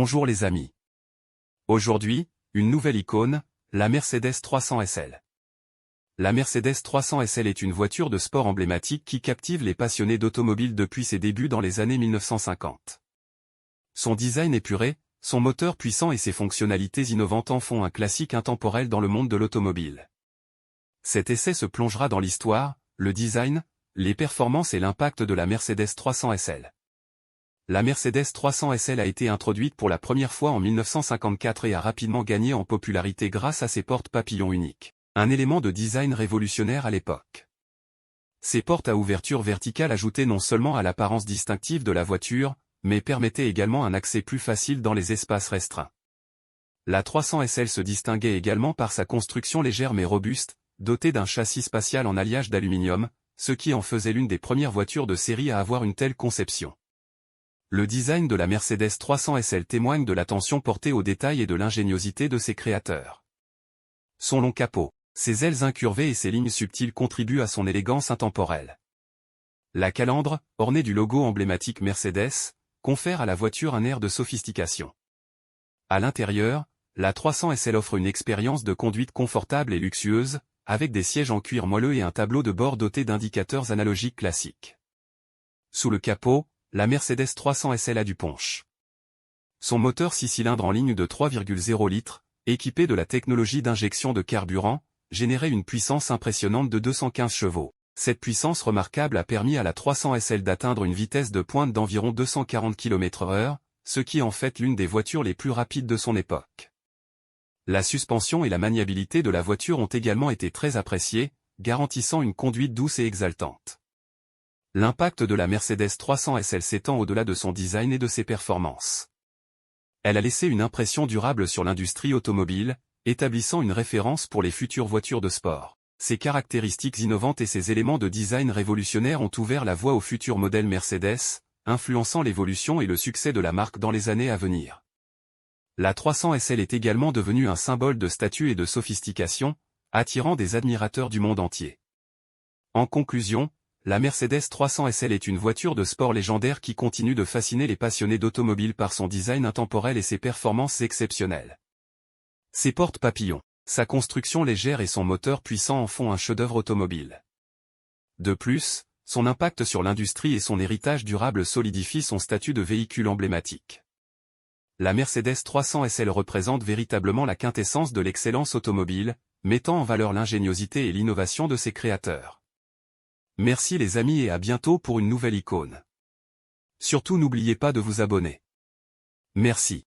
Bonjour les amis. Aujourd'hui, une nouvelle icône, la Mercedes 300 SL. La Mercedes 300 SL est une voiture de sport emblématique qui captive les passionnés d'automobile depuis ses débuts dans les années 1950. Son design épuré, son moteur puissant et ses fonctionnalités innovantes en font un classique intemporel dans le monde de l'automobile. Cet essai se plongera dans l'histoire, le design, les performances et l'impact de la Mercedes 300 SL. La Mercedes 300 SL a été introduite pour la première fois en 1954 et a rapidement gagné en popularité grâce à ses portes papillons uniques, un élément de design révolutionnaire à l'époque. Ces portes à ouverture verticale ajoutaient non seulement à l'apparence distinctive de la voiture, mais permettaient également un accès plus facile dans les espaces restreints. La 300 SL se distinguait également par sa construction légère mais robuste, dotée d'un châssis spatial en alliage d'aluminium, ce qui en faisait l'une des premières voitures de série à avoir une telle conception. Le design de la Mercedes 300 SL témoigne de l'attention portée aux détails et de l'ingéniosité de ses créateurs. Son long capot, ses ailes incurvées et ses lignes subtiles contribuent à son élégance intemporelle. La calandre, ornée du logo emblématique Mercedes, confère à la voiture un air de sophistication. À l'intérieur, la 300 SL offre une expérience de conduite confortable et luxueuse, avec des sièges en cuir moelleux et un tableau de bord doté d'indicateurs analogiques classiques. Sous le capot, la Mercedes 300 SL a du punch. Son moteur 6 cylindres en ligne de 3,0 litres, équipé de la technologie d'injection de carburant, générait une puissance impressionnante de 215 chevaux. Cette puissance remarquable a permis à la 300 SL d'atteindre une vitesse de pointe d'environ 240 km/h, ce qui en fait l'une des voitures les plus rapides de son époque. La suspension et la maniabilité de la voiture ont également été très appréciées, garantissant une conduite douce et exaltante. L'impact de la Mercedes 300 SL s'étend au-delà de son design et de ses performances. Elle a laissé une impression durable sur l'industrie automobile, établissant une référence pour les futures voitures de sport. Ses caractéristiques innovantes et ses éléments de design révolutionnaires ont ouvert la voie aux futurs modèles Mercedes, influençant l'évolution et le succès de la marque dans les années à venir. La 300 SL est également devenue un symbole de statut et de sophistication, attirant des admirateurs du monde entier. En conclusion, la Mercedes 300 SL est une voiture de sport légendaire qui continue de fasciner les passionnés d'automobile par son design intemporel et ses performances exceptionnelles. Ses portes papillons, sa construction légère et son moteur puissant en font un chef-d'œuvre automobile. De plus, son impact sur l'industrie et son héritage durable solidifient son statut de véhicule emblématique. La Mercedes 300 SL représente véritablement la quintessence de l'excellence automobile, mettant en valeur l'ingéniosité et l'innovation de ses créateurs. Merci les amis et à bientôt pour une nouvelle icône. Surtout n'oubliez pas de vous abonner. Merci.